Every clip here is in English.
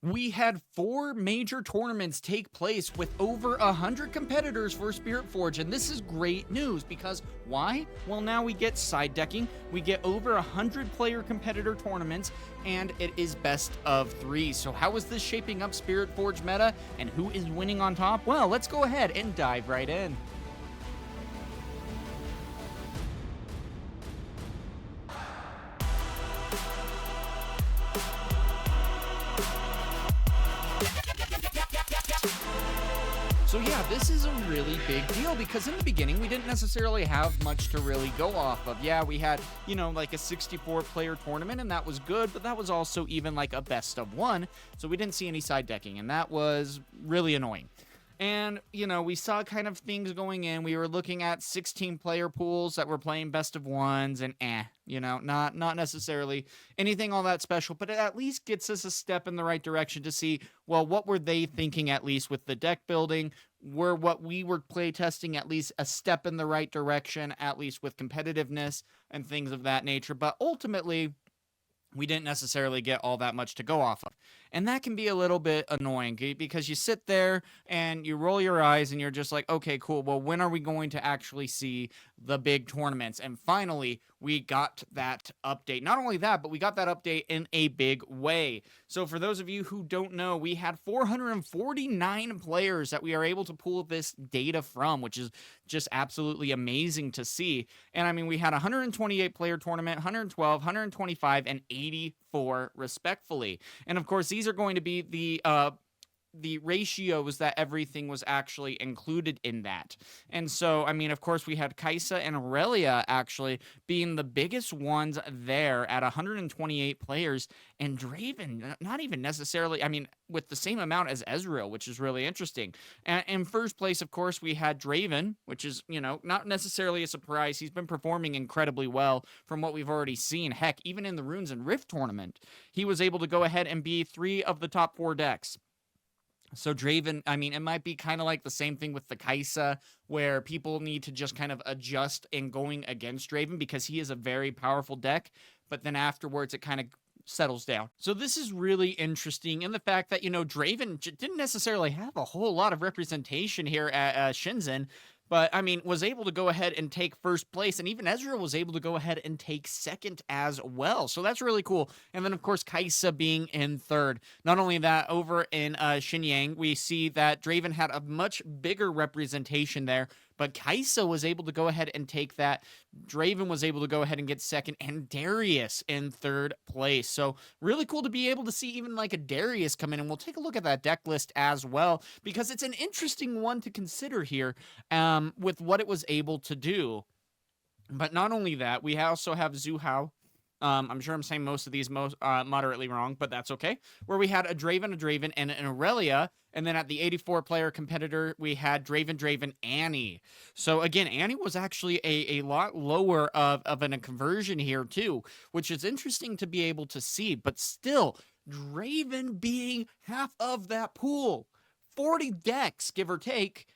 We had 4 major tournaments take place with over 100 competitors for Spiritforged, and this is great news because why? Well, now we get side decking, we get over 100 player competitor tournaments, and it is best of 3. So how is this shaping up Spiritforged meta, and who is winning on top? Well, let's go ahead and dive right in. So yeah, this is a really big deal because in the beginning, we didn't necessarily have much to really go off of. Yeah, we had, like a 64 player tournament and that was good, but that was also even like a best of 1. So we didn't see any side decking and that was really annoying. And, we saw kind of things going in. We were looking at 16 player pools that were playing best of 1s and not necessarily anything all that special, but it at least gets us a step in the right direction to see, well, what were they thinking at least with the deck building? Were what we were play testing at least a step in the right direction, at least with competitiveness and things of that nature? But ultimately, we didn't necessarily get all that much to go off of. And that can be a little bit annoying because you sit there and you roll your eyes and you're just like, okay, cool. Well, when are we going to actually see the big tournaments? And finally, we got that update. Not only that, but we got that update in a big way. So for those of you who don't know, we had 449 players that we are able to pull this data from, which is just absolutely amazing to see. And I mean, we had 128 player tournament, 112, 125, and 84 respectfully. And of course, these are going to be the ratios that everything was actually included in that. And so, I mean, of course, we had Kaisa and Aurelia actually being the biggest ones there at 128 players, and Draven, not even necessarily, I mean, with the same amount as Ezreal, which is really interesting. And in first place, of course, we had Draven, which is, not necessarily a surprise. He's been performing incredibly well from what we've already seen. Heck, even in the Runes and Rift tournament, he was able to go ahead and be 3 of the top 4 decks. So Draven, I mean, it might be kind of like the same thing with the Kaisa, where people need to just kind of adjust in going against Draven because he is a very powerful deck, but then afterwards it kind of settles down. So this is really interesting in the fact that, Draven didn't necessarily have a whole lot of representation here at Shenzhen, but, I mean, was able to go ahead and take first place, and even Ezreal was able to go ahead and take second as well. So that's really cool. And then, of course, Kaisa being in third. Not only that, over in Shenyang, we see that Draven had a much bigger representation there, but Kaisa was able to go ahead and take that. Draven was able to go ahead and get second, and Darius in third place. So really cool to be able to see even like a Darius come in, and we'll take a look at that deck list as well, because it's an interesting one to consider here with what it was able to do. But not only that, we also have Zhu Hao. I'm sure I'm saying most of these moderately wrong, but that's okay. Where we had a Draven, and an Aurelia. And then at the 84 player competitor, we had Draven, Annie. So again, Annie was actually a lot lower of a conversion here too, which is interesting to be able to see. But still, Draven being half of that pool. 40 decks, give or take,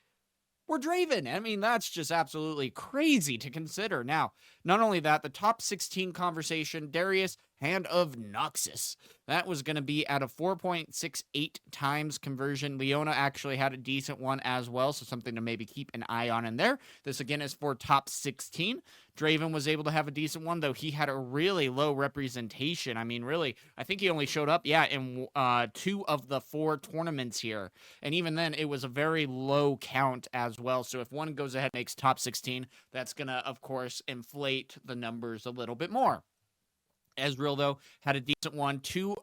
were Draven. I mean, that's just absolutely crazy to consider. Now, not only that, the top 16 conversation, Darius, Hand of Noxus. That was going to be at a 4.68 times conversion. Leona actually had a decent one as well, so something to maybe keep an eye on in there. This, again, is for top 16. Draven was able to have a decent one, though he had a really low representation. I mean, really, I think he only showed up, in 2 of the 4 tournaments here. And even then, it was a very low count as well. So if one goes ahead and makes top 16, that's going to, of course, inflate the numbers a little bit more. Ezreal, though, had a decent one, 2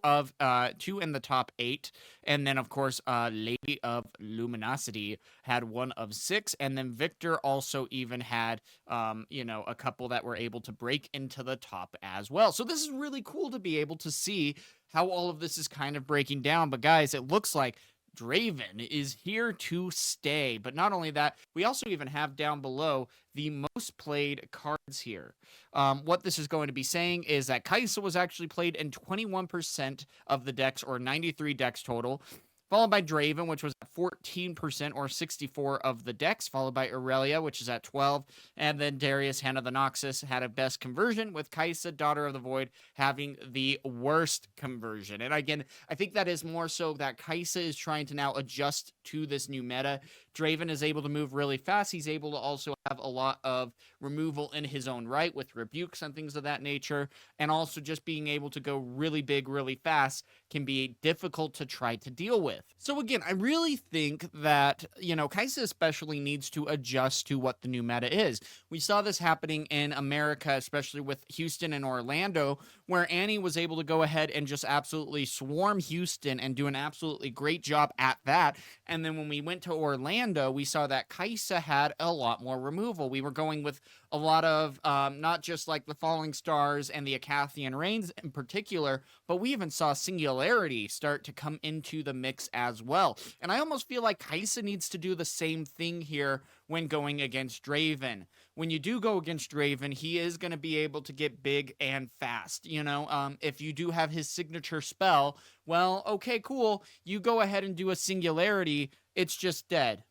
in the top 8, and then, of course, Lady of Luminosity had 1 of 6, and then Victor also even had, a couple that were able to break into the top as well. So this is really cool to be able to see how all of this is kind of breaking down, but guys, it looks like Draven is here to stay. But not only that, we also even have down below the most played cards here. What this is going to be saying is that Kaisa was actually played in 21% of the decks, or 93 decks total. followed by Draven, which was at 14% or 64 of the decks, followed by Aurelia, which is at 12, and then Darius, Hand of the Noxus, had a best conversion, with Kai'Sa, Daughter of the Void, having the worst conversion. And again, I think that is more so that Kai'Sa is trying to now adjust to this new meta. Draven is able to move really fast. He's able to also have a lot of removal in his own right with rebukes and things of that nature, and also just being able to go really big really fast can be difficult to try to deal with. So again, I really think that, Kai'Sa especially needs to adjust to what the new meta is. We saw this happening in America, especially with Houston and Orlando, where Annie was able to go ahead and just absolutely swarm Houston and do an absolutely great job at that. And then when we went to Orlando, we saw that Kai'Sa had a lot more removal. We were going with a lot of not just like the Falling Stars and the Acathian Rains in particular, but we even saw Singularity start to come into the mix as well. And I almost feel like Kai'Sa needs to do the same thing here when going against Draven. When you do go against Draven, he is going to be able to get big and fast. If you do have his signature spell, well, okay, cool. You go ahead and do a Singularity, it's just dead.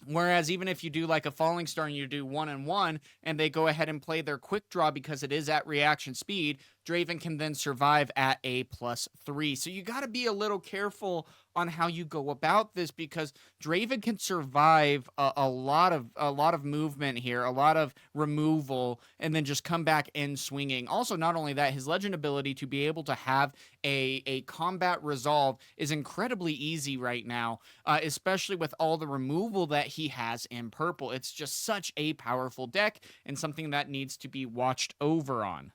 Whereas even if you do like a Falling Star and you do 1-1 and they go ahead and play their quick draw because it is at reaction speed, Draven can then survive at a +3. So you got to be a little careful on how you go about this, because Draven can survive a lot of movement here, a lot of removal, and then just come back in swinging. Also, not only that, his legend ability to be able to have a combat resolve is incredibly easy right now, especially with all the removal that he has in purple. It's just such a powerful deck and something that needs to be watched over on.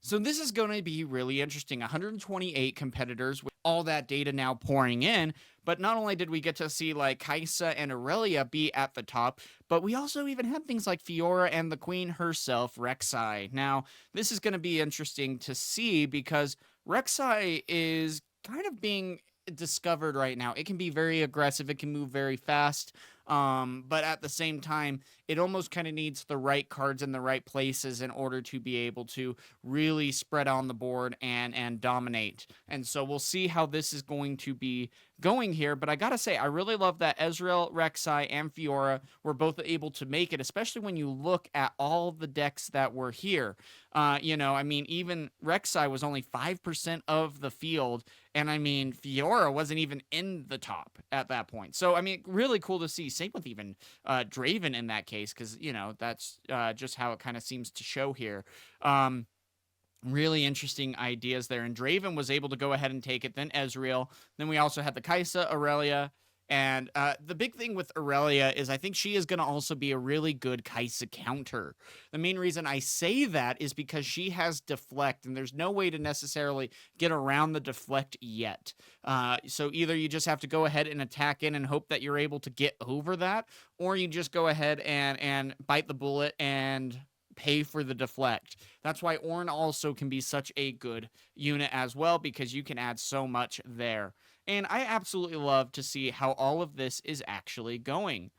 So this is going to be really interesting. 128 competitors with all that data now pouring in. But not only did we get to see like Kai'Sa and Aurelia be at the top, but we also even had things like Fiora and the queen herself, Rek'Sai. Now, this is going to be interesting to see because Rek'Sai is kind of being discovered right now. It can be very aggressive. It can move very fast. But at the same time, it almost kind of needs the right cards in the right places in order to be able to really spread on the board and dominate. And so we'll see how this is going to be going here. But I gotta say, I really love that Ezreal, Rek'Sai, and Fiora were both able to make it, especially when you look at all the decks that were here. Even Rek'Sai was only 5% of the field, and Fiora wasn't even in the top at that point. So, really cool to see. Same with even Draven in that case, because, that's just how it kind of seems to show here. Really interesting ideas there. And Draven was able to go ahead and take it, then Ezreal. Then we also had the Kai'Sa, Aurelia. And the big thing with Aurelia is I think she is going to also be a really good Kai'Sa counter. The main reason I say that is because she has deflect, and there's no way to necessarily get around the deflect yet. So either you just have to go ahead and attack in and hope that you're able to get over that, or you just go ahead and bite the bullet and pay for the deflect. That's why Ornn also can be such a good unit as well, because you can add so much there. And I absolutely love to see how all of this is actually going.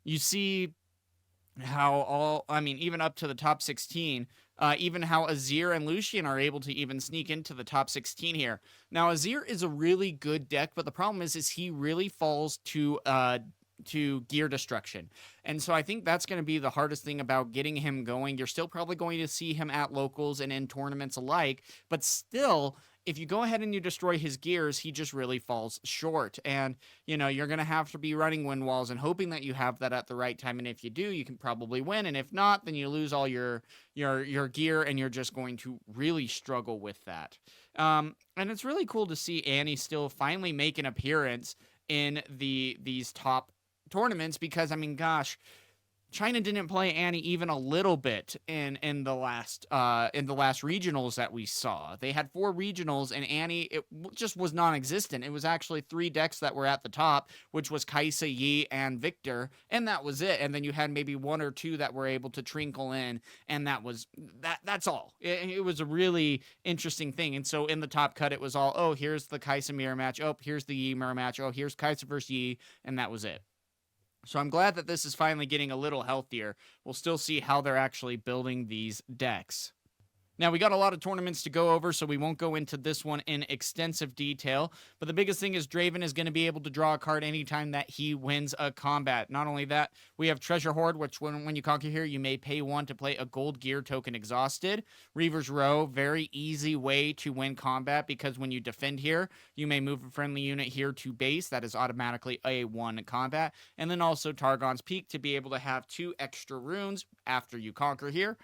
You see how even up to the top 16, even how Azir and Lucian are able to even sneak into the top 16 here. Now, Azir is a really good deck, but the problem is he really falls to gear destruction. And so I think that's going to be the hardest thing about getting him going. You're still probably going to see him at locals and in tournaments alike, but still, if you go ahead and you destroy his gears, he just really falls short. And, you're going to have to be running wind walls and hoping that you have that at the right time. And if you do, you can probably win. And if not, then you lose all your gear and you're just going to really struggle with that. And it's really cool to see Annie still finally make an appearance in these top tournaments, because gosh, China didn't play Annie even a little bit in the last regionals that we saw. They had 4 regionals, and Annie, it just was non-existent. It was actually 3 decks that were at the top, which was Kai'Sa, Yi, and Victor, and that was it. And then you had maybe 1 or 2 that were able to trinkle in, and that's all. It was a really interesting thing. And so in the top cut, it was all, oh, here's the Kai'Sa mirror match. Oh, here's the Yi mirror match. Oh, here's Kai'Sa versus Yi, and that was it. So I'm glad that this is finally getting a little healthier. We'll still see how they're actually building these decks. Now, we got a lot of tournaments to go over, so we won't go into this one in extensive detail. But the biggest thing is Draven is going to be able to draw a card anytime that he wins a combat. Not only that, we have Treasure Hoard, which when you conquer here, you may pay 1 to play a gold gear token exhausted. Reaver's Row, very easy way to win combat, because when you defend here, you may move a friendly unit here to base. That is automatically a 1 combat. And then also Targon's Peak to be able to have 2 extra runes after you conquer here,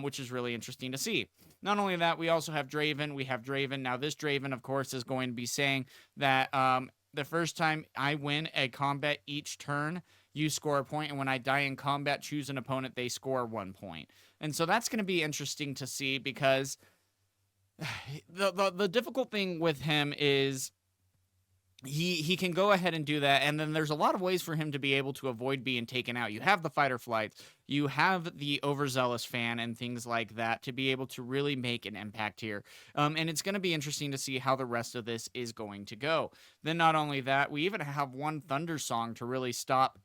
which is really interesting to see. Not only that, we also have Draven. We have Draven. Now, this Draven, of course, is going to be saying that the first time I win a combat each turn, you score a point, and when I die in combat, choose an opponent, they score 1 point. And so that's going to be interesting to see, because the difficult thing with him is he can go ahead and do that, and then there's a lot of ways for him to be able to avoid being taken out. You have the fight or flight, you have the overzealous fan and things like that to be able to really make an impact here. And it's going to be interesting to see how the rest of this is going to go. Then not only that, we even have 1 Thunder Song to really stop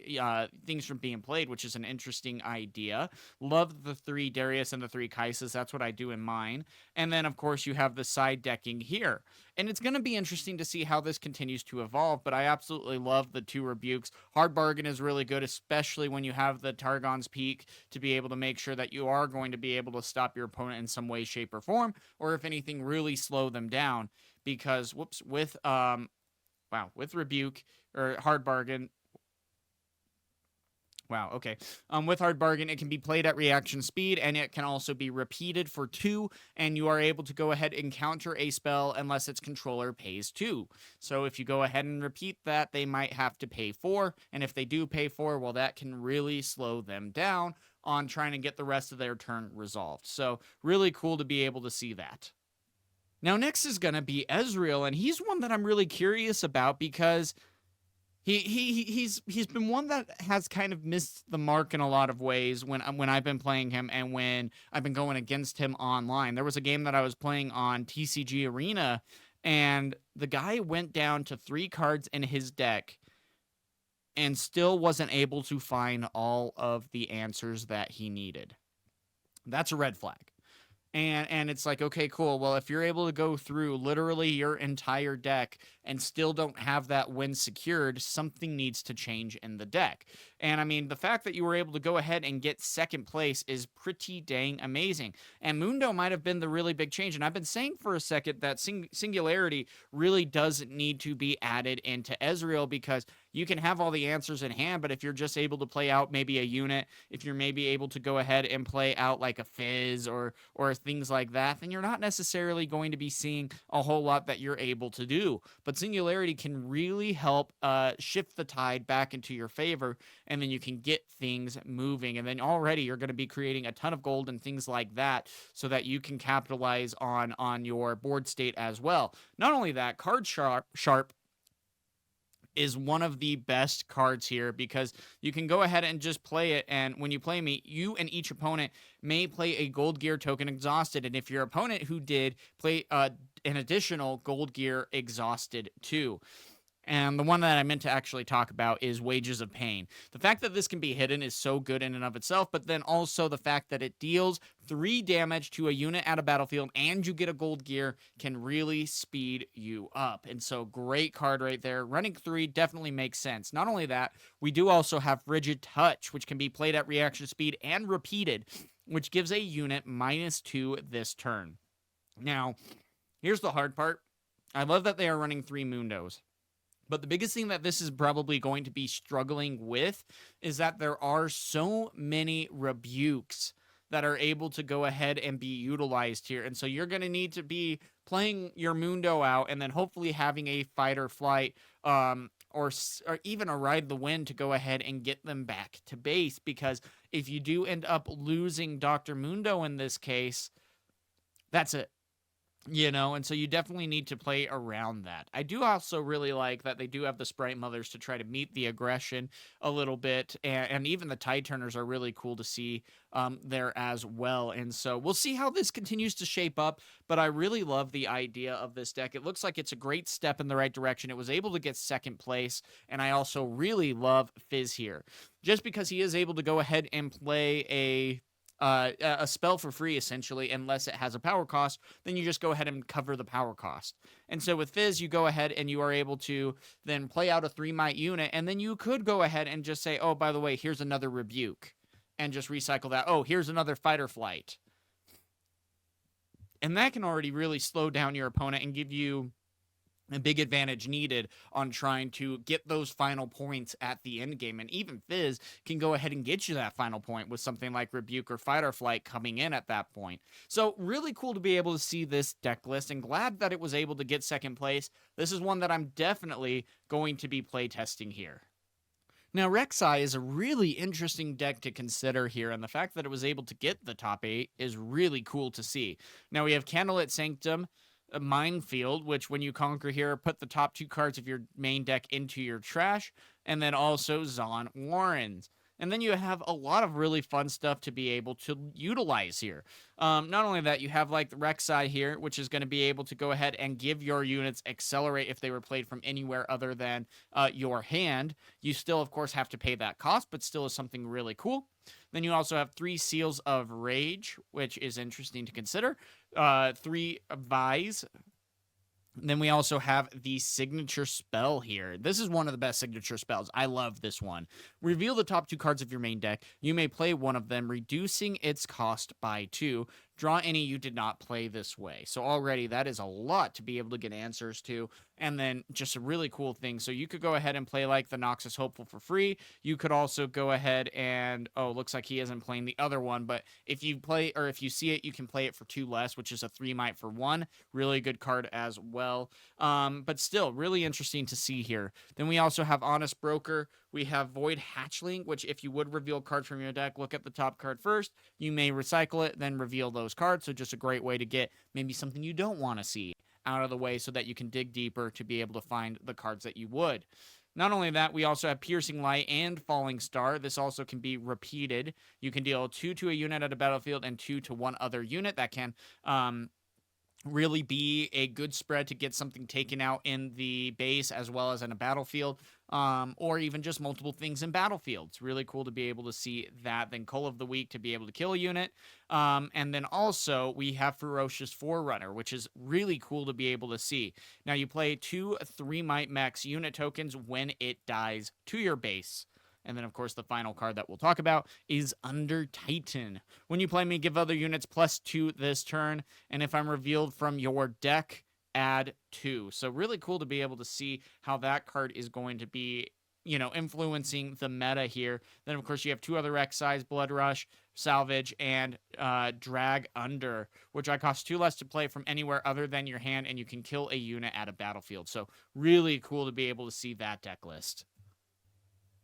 things from being played, which is an interesting idea. Love the 3 Darius and the 3 Kai'Sas. That's what I do in mine. And then, of course, you have the side decking here. And it's going to be interesting to see how this continues to evolve, but I absolutely love the 2 rebukes. Hard Bargain is really good, especially when you have the Targon's Peak, to be able to make sure that you are going to be able to stop your opponent in some way, shape, or form, or if anything, really slow them down. Because, with Rebuke, or Hard Bargain, with Hard Bargain, it can be played at reaction speed, and it can also be repeated for 2, and you are able to go ahead and counter a spell unless its controller pays 2. So if you go ahead and repeat that, they might have to pay 4, and if they do pay 4, well, that can really slow them down on trying to get the rest of their turn resolved. So really cool to be able to see that. Now, next is going to be Ezreal, and he's one that I'm really curious about, because He's been one that has kind of missed the mark in a lot of ways when I've been playing him and when I've been going against him online. There was a game that I was playing on TCG Arena, and the guy went down to 3 cards in his deck and still wasn't able to find all of the answers that he needed. That's a red flag. And it's like, okay, cool. Well, if you're able to go through literally your entire deck and still don't have that win secured, something needs to change in the deck. And I mean, the fact that you were able to go ahead and get 2nd place is pretty dang amazing. And Mundo might have been the really big change. And I've been saying for a second that Singularity really does need to be added into Ezreal, because you can have all the answers in hand, but if you're just able to play out maybe a unit, if you're maybe able to go ahead and play out like a Fizz or things like that, then you're not necessarily going to be seeing a whole lot that you're able to do. But Singularity can really help shift the tide back into your favor, and then you can get things moving. And then already you're going to be creating a ton of gold and things like that, so that you can capitalize on your board state as well. Not only that, Card Sharp is one of the best cards here, because you can go ahead and just play it, and when you play me, you and each opponent may play a gold gear token exhausted, and if your opponent who did play an additional gold gear exhausted too. And the one that I meant to actually talk about is Wages of Pain. The fact that this can be hidden is so good in and of itself, but then also the fact that it deals 3 damage to a unit at a battlefield and you get a gold gear can really speed you up. And so great card right there. Running 3 definitely makes sense. Not only that, we do also have Rigid Touch, which can be played at reaction speed and repeated, which gives a unit -2 this turn. Now, here's the hard part. I love that they are running 3 Mundos. But the biggest thing that this is probably going to be struggling with is that there are so many rebukes that are able to go ahead and be utilized here. And so you're going to need to be playing your Mundo out and then hopefully having a fight or flight or even a ride the wind to go ahead and get them back to base. Because if you do end up losing Dr. Mundo in this case, that's it. You know, and so you definitely need to play around that. I do also really like that they do have the Sprite Mothers to try to meet the aggression a little bit, and even the Tide Turners are really cool to see there as well. And so we'll see how this continues to shape up, but I really love the idea of this deck. It looks like it's a great step in the right direction. It was able to get 2nd place, and I also really love Fizz here. Just because he is able to go ahead and play a a spell for free, essentially, unless it has a power cost. Then you just go ahead and cover the power cost. And so with Fizz, you go ahead and you are able to then play out a 3-might unit, and then you could go ahead and just say, oh, by the way, here's another Rebuke, and just recycle that. Oh, here's another Fight or Flight. And that can already really slow down your opponent and give you a big advantage needed on trying to get those final points at the end game. And even Fizz can go ahead and get you that final point with something like Rebuke or Fight or Flight coming in at that point. So really cool to be able to see this deck list, and glad that it was able to get second place. This is one that I'm definitely going to be playtesting here. Now, Rek'Sai is a really interesting deck to consider here, and the fact that it was able to get the top 8 is really cool to see. Now, we have Candlelit Sanctum, a Minefield, which when you conquer here, put the top 2 cards of your main deck into your trash, and then also Zon Warrens. And then you have a lot of really fun stuff to be able to utilize here. Not only that, you have like the Rek'Sai here, which is going to be able to go ahead and give your units accelerate if they were played from anywhere other than your hand. You still, of course, have to pay that cost, but still is something really cool. Then you also have 3 Seals of Rage, which is interesting to consider. 3 Vise. Then we also have the signature spell here. This is one of the best signature spells. I love this one. Reveal the top 2 cards of your main deck. You may play one of them, reducing its cost by 2. Draw any you did not play this way. So already that is a lot to be able to get answers to. And then just a really cool thing. So you could go ahead and play like the Noxus Hopeful for free. You could also go ahead and, oh, looks like he isn't playing the other one. But if you play, or if you see it, you can play it for 2 less, which is a 3-might for 1. Really good card as well. But still, really interesting to see here. Then we also have Honest Broker. We have Void Hatchling, which if you would reveal cards from your deck, look at the top card first. You may recycle it, then reveal those cards. So just a great way to get maybe something you don't want to see out of the way so that you can dig deeper to be able to find the cards that you would. Not only that, we also have Piercing Light and Falling Star. This also can be repeated. You can deal 2 to a unit at a battlefield and 2 to one other unit. That can really be a good spread to get something taken out in the base as well as in a battlefield, or even just multiple things in battlefields. Really cool to be able to see that. Then Cull of the Weak to be able to kill a unit. And then also we have Ferocious Forerunner, which is really cool to be able to see. Now you play 2 3-might max unit tokens when it dies to your base. And then, of course, the final card that we'll talk about is Under Titan. When you play me, give other units +2 this turn. And if I'm revealed from your deck, add 2. So really cool to be able to see how that card is going to be, you know, influencing the meta here. Then, of course, you have 2 other Rek'Sai's, Blood Rush, Salvage, and Drag Under, which I cost 2 less to play from anywhere other than your hand, and you can kill a unit at a battlefield. So really cool to be able to see that deck list.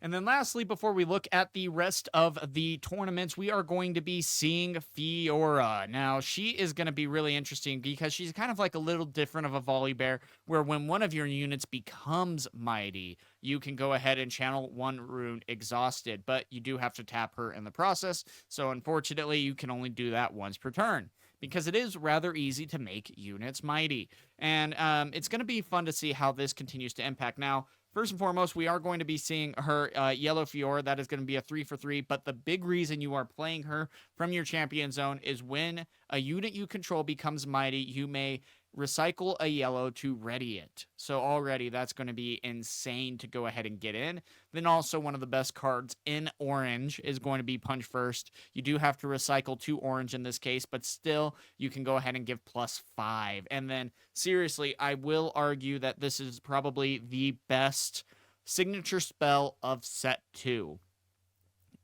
And then lastly, before we look at the rest of the tournaments, we are going to be seeing Fiora. Now, she is going to be really interesting because she's kind of like a little different of a volley bear, where when one of your units becomes mighty, you can go ahead and channel 1 rune Exhausted, but you do have to tap her in the process. So unfortunately, you can only do that once per turn, because it is rather easy to make units mighty. And it's going to be fun to see how this continues to impact. Now, first and foremost, we are going to be seeing her Yellow Fiora. That is going to be a 3 for 3, but the big reason you are playing her from your champion zone is when a unit you control becomes mighty, you may recycle a yellow to ready it. So already that's going to be insane to go ahead and get in. Then also one of the best cards in orange is going to be Punch First. You do have to recycle 2 orange in this case, but still you can go ahead and give +5. And then seriously, I will argue that this is probably the best signature spell of set 2.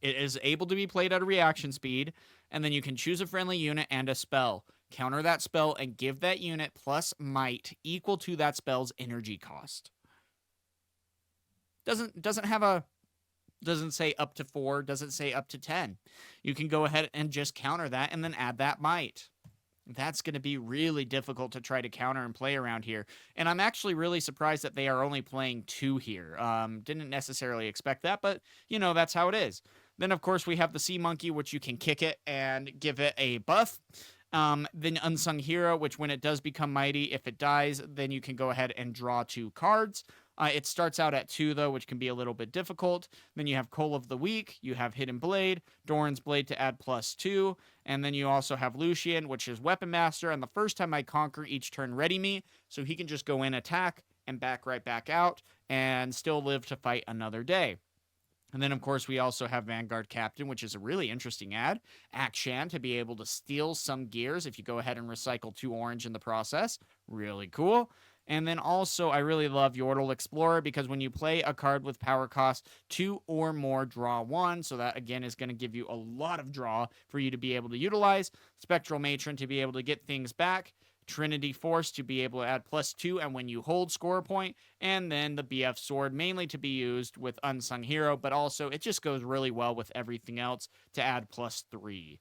It is able to be played at a reaction speed, and then you can choose a friendly unit and a spell. Counter that spell and give that unit plus might equal to that spell's energy cost. Doesn't say up to 4, doesn't say up to 10. You can go ahead and just counter that and then add that might. That's going to be really difficult to try to counter and play around here. And I'm actually really surprised that they are only playing 2 here. Didn't necessarily expect that, but, you know, that's how it is. Then, of course, we have the Sea Monkey, which you can kick it and give it a buff. Then Unsung Hero, which when it does become mighty, if it dies, then you can go ahead and draw 2 cards. It starts out at 2, though, which can be a little bit difficult. Then you have Coal of the Week, you have Hidden Blade, Doran's Blade to add +2, and then you also have Lucian, which is Weapon Master, and the first time I conquer each turn ready me, so he can just go in, attack, and back right back out, and still live to fight another day. And then, of course, we also have Vanguard Captain, which is a really interesting ad. Akshan to be able to steal some gears if you go ahead and recycle 2 orange in the process. Really cool. And then also, I really love Yordle Explorer because when you play a card with power cost 2 or more, draw 1. So that, again, is going to give you a lot of draw for you to be able to utilize. Spectral Matron to be able to get things back. Trinity Force to be able to add +2 and when you hold, score a point, and then the BF Sword mainly to be used with Unsung Hero, but also it just goes really well with everything else to add +3.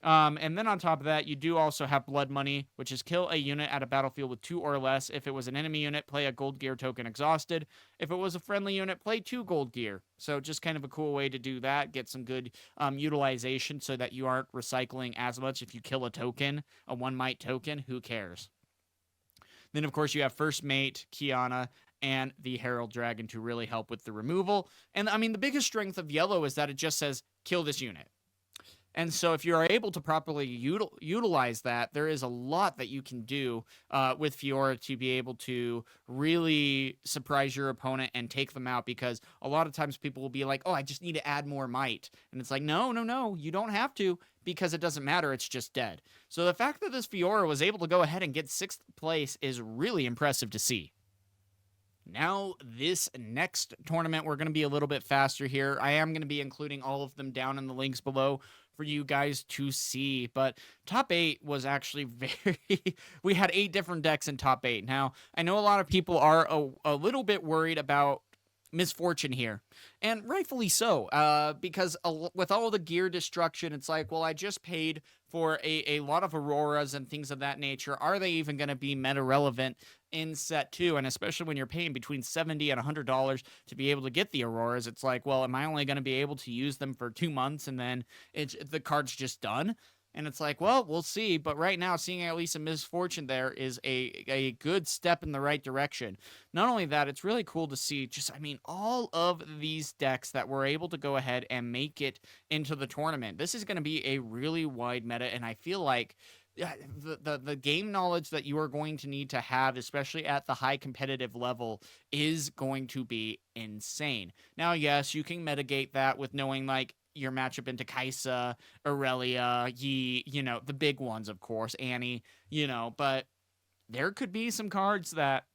And then on top of that, you do also have Blood Money, which is kill a unit at a battlefield with 2 or less. If it was an enemy unit, play a gold gear token exhausted. If it was a friendly unit, play 2 gold gear. So just kind of a cool way to do that. Get some good utilization so that you aren't recycling as much. If you kill a token, a 1 might token, who cares? Then, of course, you have First Mate, Kiana, and the Herald Dragon to really help with the removal. And, I mean, the biggest strength of yellow is that it just says, kill this unit. And so if you're able to properly utilize that, there is a lot that you can do with Fiora to be able to really surprise your opponent and take them out, because a lot of times people will be like, oh, I just need to add more might. And it's like, no, you don't have to, because it doesn't matter. It's just dead. So the fact that this Fiora was able to go ahead and get 6th place is really impressive to see. Now, this next tournament, we're going to be a little bit faster here. I am going to be including all of them down in the links below for you guys to see, but top 8 was actually we had 8 different decks in top 8. Now, I know a lot of people are a little bit worried about Misfortune here, and rightfully so, because with all the gear destruction, it's like, well, I just paid for a lot of Auroras and things of that nature. Are they even going to be meta relevant in set 2? And especially when you're paying between $70 and $100 to be able to get the Auroras, it's like, well, am I only going to be able to use them for 2 months and then the card's just done? And it's like, well, we'll see. But right now, seeing at least a Misfortune there is a good step in the right direction. Not only that, it's really cool to see just, I mean, all of these decks that were able to go ahead and make it into the tournament. This is going to be a really wide meta, and I feel like the game knowledge that you are going to need to have, especially at the high competitive level, is going to be insane. Now, yes, you can mitigate that with knowing, like, your matchup into Kai'Sa, Aurelia, Yi, you know, the big ones, of course, Annie, you know, but there could be some cards that,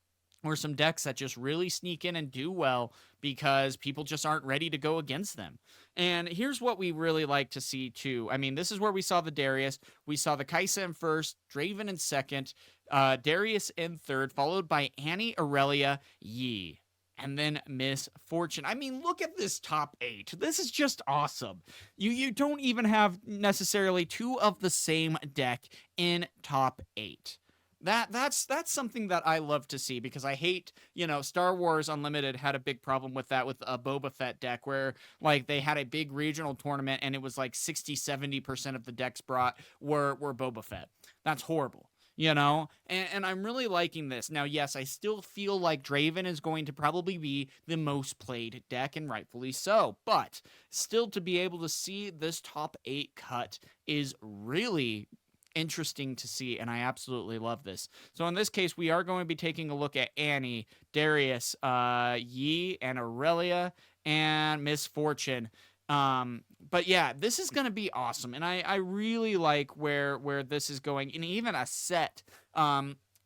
or some decks that just really sneak in and do well because people just aren't ready to go against them. And here's what we really like to see, too. I mean, this is where we saw the Darius. We saw the Kai'Sa in first, Draven in second, Darius in third, followed by Annie, Aurelia, Yi, and then Misfortune. I mean, look at this top 8. This is just awesome. You don't even have necessarily 2 of the same deck in top 8. That's something that I love to see, because I hate, you know, Star Wars Unlimited had a big problem with that with a Boba Fett deck, where like they had a big regional tournament and it was like 60-70% of the decks brought were Boba Fett. That's horrible. You know, and I'm really liking this. Now, yes, I still feel like Draven is going to probably be the most played deck, and rightfully so. But still, to be able to see this top 8 cut is really interesting to see, and I absolutely love this. So in this case, we are going to be taking a look at Annie, Darius, Yi, and Aurelia, and Misfortune. But yeah, this is going to be awesome. And I really like where this is going, and even a set,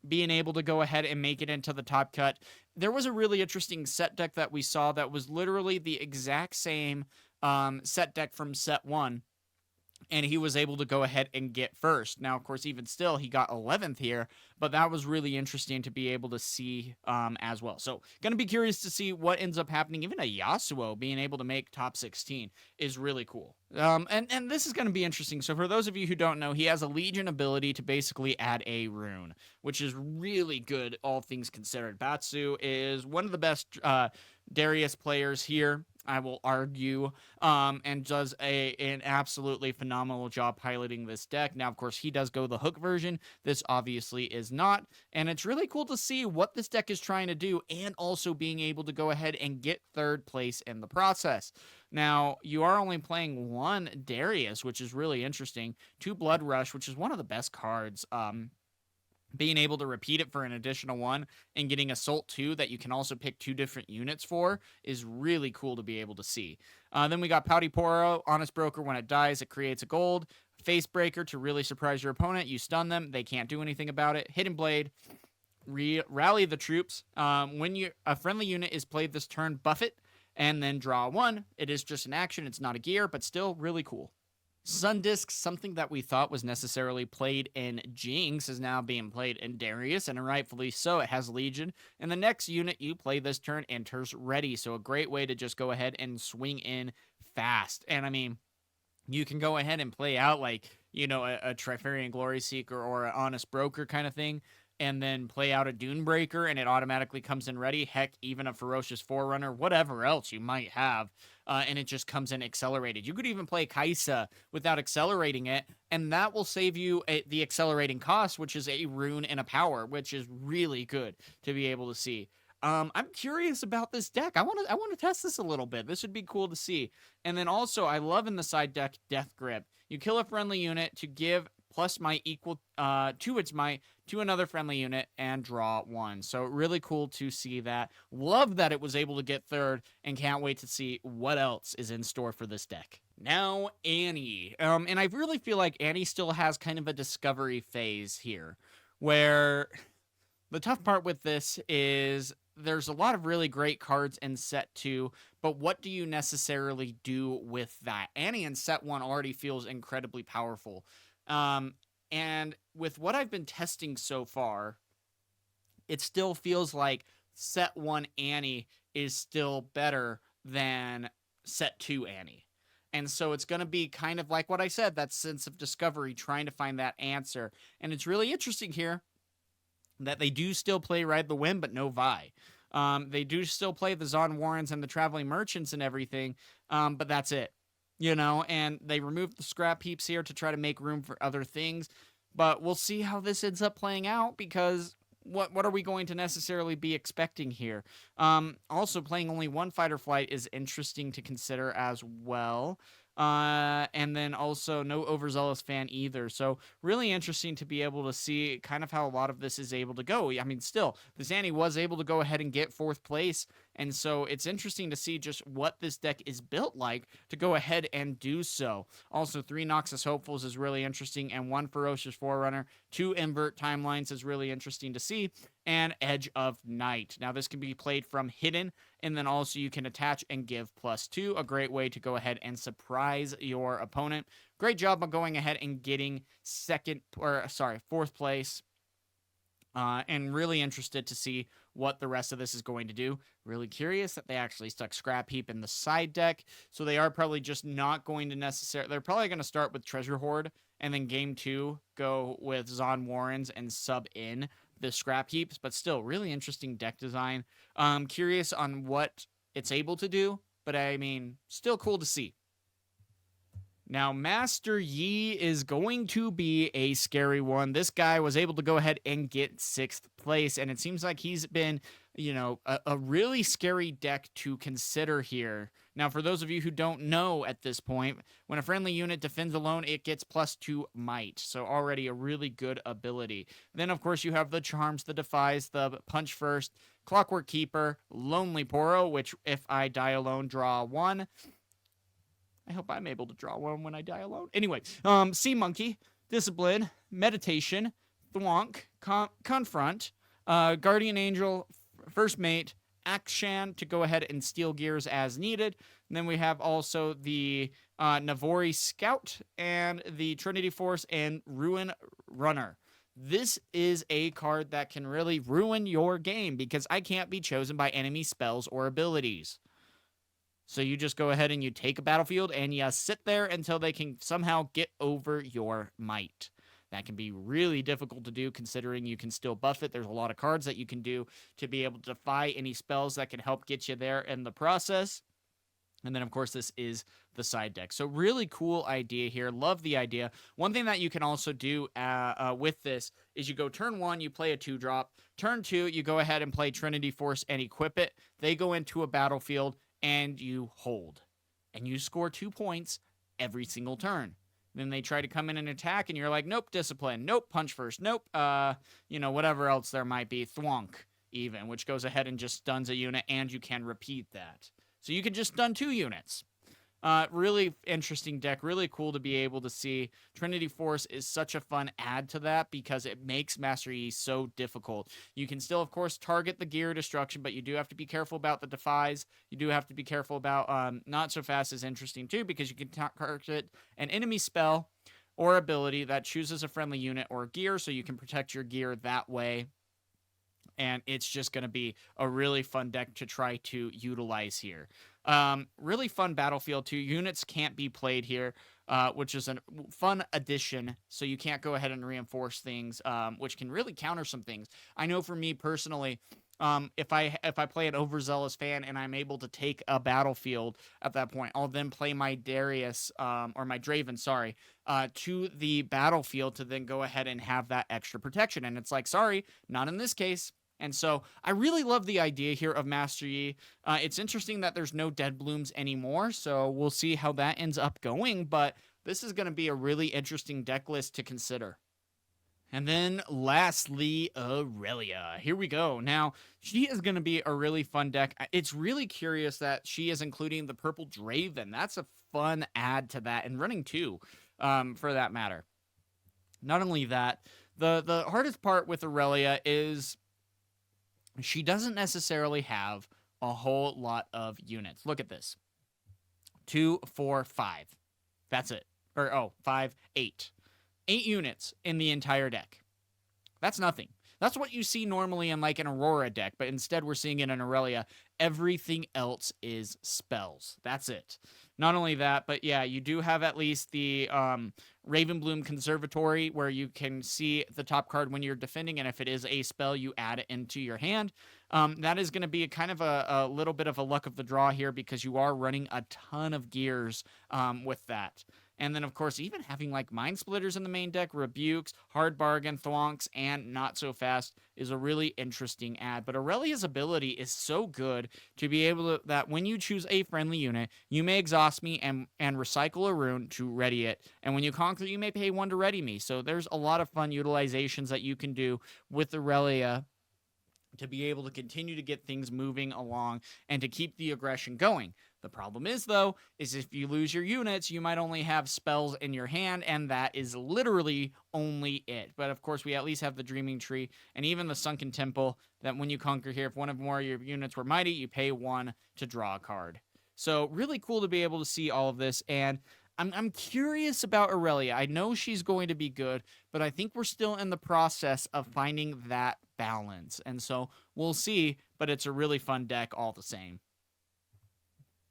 being able to go ahead and make it into the top cut. There was a really interesting set deck that we saw that was literally the exact same, set deck from set 1. And he was able to go ahead and get first. Now, of course, even still, he got 11th here, but that was really interesting to be able to see as well. So, going to be curious to see what ends up happening. Even a Yasuo being able to make top 16 is really cool. And this is going to be interesting. So, for those of you who don't know, he has a Legion ability to basically add a rune, which is really good, all things considered. Batsu is one of the best Darius players here. I will argue, and does an absolutely phenomenal job piloting this deck. Now, of course, he does go the hook version. This obviously is not, and it's really cool to see what this deck is trying to do, and also being able to go ahead and get third place in the process. Now, you are only playing one Darius, which is really interesting. Two Blood Rush, which is one of the best cards. Being able to repeat it for an additional one and getting Assault 2 that you can also pick 2 different units for is really cool to be able to see. Then we got Pouty Poro, Honest Broker. When it dies, it creates a gold. Face Breaker to really surprise your opponent. You stun them. They can't do anything about it. Hidden Blade. Rally the troops. When a friendly unit is played this turn, buff it, and then draw 1. It is just an action. It's not a gear, but still really cool. Sun Disc, something that we thought was necessarily played in Jinx, is now being played in Darius, and rightfully so. It has Legion, and the next unit you play this turn enters ready, so a great way to just go ahead and swing in fast. And I mean, you can go ahead and play out like, you know, a Trifarian Glory Seeker or an Honest Broker kind of thing, and then play out a Dunebreaker, and it automatically comes in ready. Heck, even a Ferocious Forerunner, whatever else you might have, and it just comes in accelerated. You could even play Kaisa without accelerating it, and that will save you the accelerating cost, which is a rune and a power, which is really good to be able to see. I'm curious about this deck. I want to test this a little bit. This would be cool to see. And then also, I love in the side deck Death Grip. You kill a friendly unit to give plus might equal to its might to another friendly unit and draw 1. So really cool to see that. Love that it was able to get third, and can't wait to see what else is in store for this deck. Now, Annie. And I really feel like Annie still has kind of a discovery phase here, where the tough part with this is there's a lot of really great cards in set 2, but what do you necessarily do with that? Annie in set 1 already feels incredibly powerful. And with what I've been testing so far, it still feels like set 1 Annie is still better than set 2 Annie. And so it's going to be kind of like what I said, that sense of discovery, trying to find that answer. And it's really interesting here that they do still play Ride the Wind, but no Vi. They do still play the Zon Warrens and the Traveling Merchants and everything, but that's it. You know, and they removed the scrap heaps here to try to make room for other things. But we'll see how this ends up playing out, because what are we going to necessarily be expecting here? Also, playing only one Fight or Flight is interesting to consider as well. And then also no Overzealous fan either. So really interesting to be able to see kind of how a lot of this is able to go. I mean, still, this Annie was able to go ahead and get 4th place. And so it's interesting to see just what this deck is built like to go ahead and do so. Also, 3 Noxus Hopefuls is really interesting, and 1 Ferocious Forerunner. 2 Invert Timelines is really interesting to see, and Edge of Night. Now, this can be played from Hidden, and then also you can attach and give +2, a great way to go ahead and surprise your opponent. Great job on going ahead and getting 4th place. And really interested to see what the rest of this is going to do. Really curious that they actually stuck Scrap Heap in the side deck. So they are probably just not going to necessarily... They're probably going to start with Treasure Hoard, and then game 2 go with Zon Warrens and sub in the Scrap Heaps. But still, really interesting deck design. Curious on what it's able to do, but I mean, still cool to see. Now, Master Yi is going to be a scary one. This guy was able to go ahead and get 6th place, and it seems like he's been, you know, a really scary deck to consider here. Now, for those of you who don't know at this point, when a friendly unit defends alone, it gets +2 might. So already a really good ability. Then, of course, you have the Charms, the Defies, the Punch First, Clockwork Keeper, Lonely Poro, which if I die alone, draw 1. I hope I'm able to draw 1 when I die alone. Anyway, Sea Monkey, Discipline, Meditation, Thwonk, Confront, Guardian Angel, First Mate, Akshan to go ahead and steal gears as needed. And then we have also the Navori Scout and the Trinity Force and Ruin Runner. This is a card that can really ruin your game because I can't be chosen by enemy spells or abilities. So you just go ahead and you take a battlefield and you sit there until they can somehow get over your might. That can be really difficult to do considering you can still buff it. There's a lot of cards that you can do to be able to defy any spells that can help get you there in the process. And then, of course, this is the side deck. So really cool idea here. Love the idea. One thing that you can also do with this is you go turn 1, you play a 2-drop. Turn 2, you go ahead and play Trinity Force and equip it. They go into a battlefield, and you hold. And you score 2 points every single turn. Then they try to come in and attack, and you're like, nope, discipline. Nope, punch first. Nope, whatever else there might be. Thwonk, even, which goes ahead and just stuns a unit, and you can repeat that. So you can just stun 2 units. Really interesting deck. Really cool to be able to see. Trinity Force is such a fun add to that because it makes Master Yi so difficult. You can still, of course, target the gear destruction, but you do have to be careful about the defies. You do have to be careful about not so fast is interesting too, because you can target an enemy spell or ability that chooses a friendly unit or gear, so you can protect your gear that way. And it's just going to be a really fun deck to try to utilize here. Really fun battlefield too. Units can't be played here, which is a fun addition. So you can't go ahead and reinforce things, which can really counter some things. I know for me personally, if I play an overzealous fan and I'm able to take a battlefield at that point, I'll then play my Darius or my Draven, to the battlefield to then go ahead and have that extra protection. And it's like, sorry, not in this case. And so I really love the idea here of Master Yi. It's interesting that there's no Dead Blooms anymore, so we'll see how that ends up going, but this is going to be a really interesting deck list to consider. And then lastly, Aurelia. Here we go. Now, she is going to be a really fun deck. It's really curious that she is including the purple Draven. That's a fun add to that, and running 2, for that matter. Not only that, the hardest part with Aurelia is she doesn't necessarily have a whole lot of units. Look at this. 2, 4, 5. That's it. 5, 8. 8 units in the entire deck. That's nothing. That's what you see normally in like an Aurora deck, but instead we're seeing it in Aurelia. Everything else is spells. That's it. Not only that, but yeah, you do have at least the Ravenbloom Conservatory, where you can see the top card when you're defending, and if it is a spell, you add it into your hand. That is going to be a kind of a little bit of a luck of the draw here, because you are running a ton of gears with that. And then, of course, even having like Mind Splitters in the main deck, Rebukes, Hard Bargain, Thwonks, and Not So Fast is a really interesting add. But Aurelia's ability is so good to be able to, that when you choose a friendly unit, you may exhaust me and recycle a rune to ready it. And when you conquer, you may pay 1 to ready me. So there's a lot of fun utilizations that you can do with Aurelia to be able to continue to get things moving along and to keep the aggression going. The problem is, though, is if you lose your units, you might only have spells in your hand, and that is literally only it. But, of course, we at least have the Dreaming Tree and even the Sunken Temple that when you conquer here, if one of more of your units were mighty, you pay 1 to draw a card. So, really cool to be able to see all of this, and I'm curious about Aurelia. I know she's going to be good, but I think we're still in the process of finding that balance. And so we'll see, but it's a really fun deck all the same.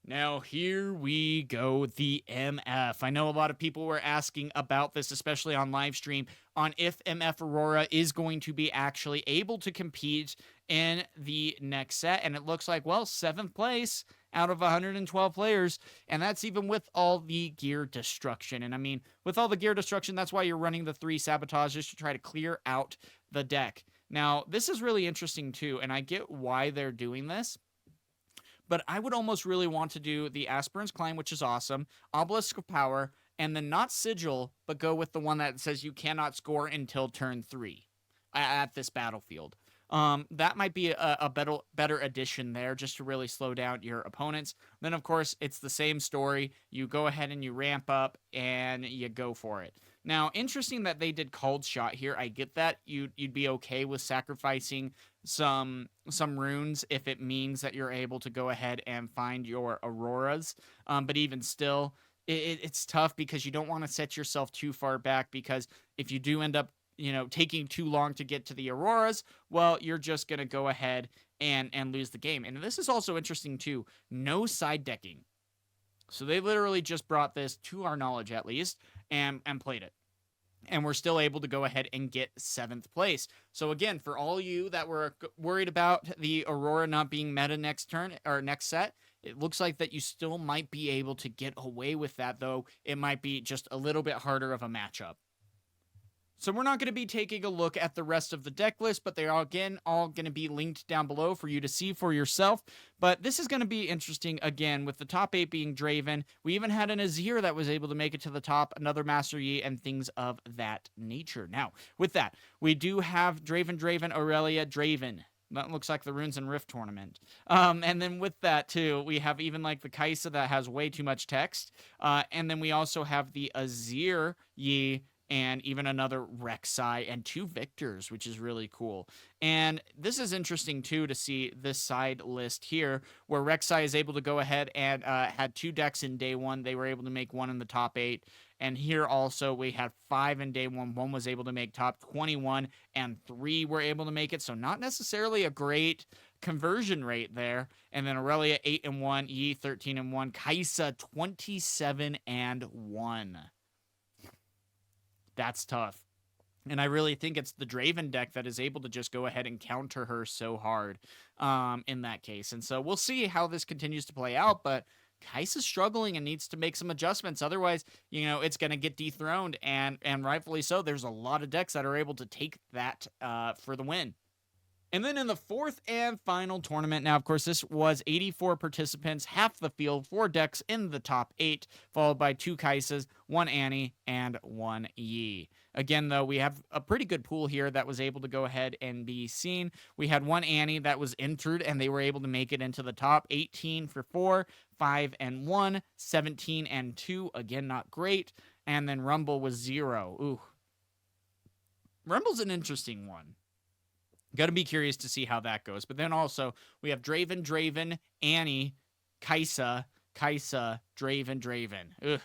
Now, here we go, the MF. I know a lot of people were asking about this, especially on live stream, on if MF Aurora is going to be actually able to compete in the next set. And it looks like, well, 7th place out of 112 players, and that's even with all the gear destruction. And I mean, with all the gear destruction, that's why you're running the 3 sabotages to try to clear out the deck. Now, this is really interesting too, and I get why they're doing this. But I would almost really want to do the Aspirant's Climb, which is awesome, Obelisk of Power, and then not Sigil, but go with the one that says you cannot score until turn 3 at this battlefield. That might be a better addition there, just to really slow down your opponents. Then, of course, it's the same story. You go ahead and you ramp up, and you go for it. Now, interesting that they did Cold Shot here. I get that. You'd be okay with sacrificing some runes if it means that you're able to go ahead and find your Auroras. But even still, it's tough because you don't want to set yourself too far back, because if you do end up taking too long to get to the Auroras, well, you're just going to go ahead and lose the game. And this is also interesting too. No side decking. So they literally just brought this, to our knowledge at least, and played it. And we're still able to go ahead and get 7th place. So again, for all you that were worried about the Aurora not being meta next turn or next set, It looks like that you still might be able to get away with that, though it might be just a little bit harder of a matchup. So we're not going to be taking a look at the rest of the deck list, but they are, again, all going to be linked down below for you to see for yourself. But this is going to be interesting, again, with the top 8 being Draven. We even had an Azir that was able to make it to the top, another Master Yi, and things of that nature. Now, with that, we do have Draven, Aurelia, Draven. That looks like the Runes and Rift tournament. And then with that, too, we have even like the Kai'Sa that has way too much text. And then we also have the Azir Yi, and even another Rek'Sai and 2 Victors, which is really cool. And this is interesting, too, to see this side list here, where Rek'Sai is able to go ahead and had 2 decks in day 1. They were able to make 1 in the top 8. And here also we had 5 in day 1. 1 was able to make top 21, and 3 were able to make it. So not necessarily a great conversion rate there. And then Aurelia 8-1, Yi 13-1, Kai'Sa 27-1. That's tough. And I really think it's the Draven deck that is able to just go ahead and counter her so hard in that case. And so we'll see how this continues to play out, but Kai'Sa's struggling and needs to make some adjustments. Otherwise, you know, it's going to get dethroned, and rightfully so. There's a lot of decks that are able to take that for the win. And then in the 4th and final tournament, now, of course, this was 84 participants, half the field, 4 decks in the top 8, followed by 2 Kai'Sas, 1 Annie, and 1 Yi. Again, though, we have a pretty good pool here that was able to go ahead and be seen. We had 1 Annie that was entered, and they were able to make it into the top, 18 for 4, 5-1, 17-2, again, not great. And then Rumble was 0. Ooh. Rumble's an interesting one. Got to be curious to see how that goes. But then also, we have Draven, Annie, Kai'Sa, Draven. Ugh.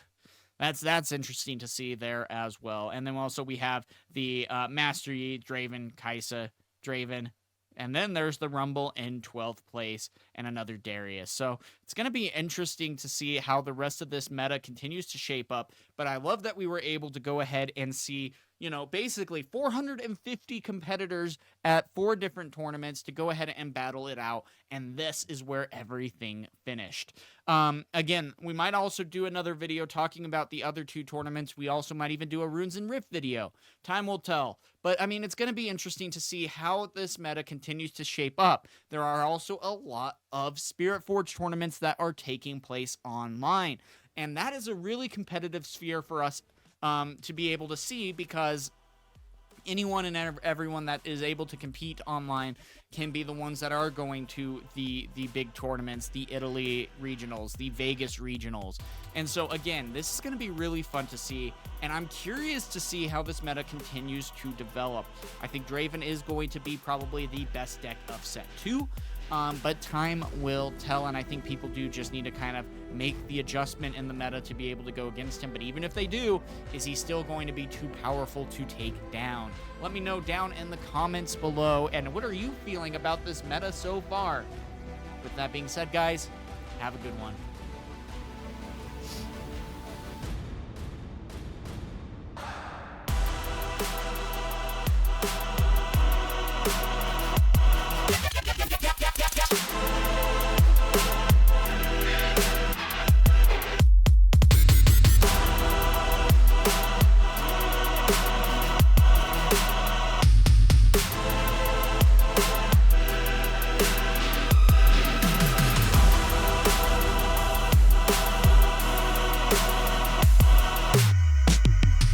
That's interesting to see there as well. And then also we have the Master Yi, Draven, Kai'Sa, Draven. And then there's the Rumble in 12th place and another Darius. So it's going to be interesting to see how the rest of this meta continues to shape up. But I love that we were able to go ahead and see, you know, basically 450 competitors at 4 different tournaments to go ahead and battle it out. And this is where everything finished. Again, we might also do another video talking about the other 2 tournaments. We also might even do a Runes and Rift video. Time will tell. But, I mean, it's going to be interesting to see how this meta continues to shape up. There are also a lot of Spiritforged tournaments that are taking place online. And that is a really competitive sphere for us to be able to see, because anyone and everyone that is able to compete online can be the ones that are going to the big tournaments, the Italy regionals, the Vegas regionals. And so again, this is going to be really fun to see, and I'm curious to see how this meta continues to develop. I think Draven is going to be probably the best deck of set 2. But time will tell, and I think people do just need to kind of make the adjustment in the meta to be able to go against him. But even if they do, is he still going to be too powerful to take down? Let me know down in the comments below, and what are you feeling about this meta so far? With that being said, guys, have a good one.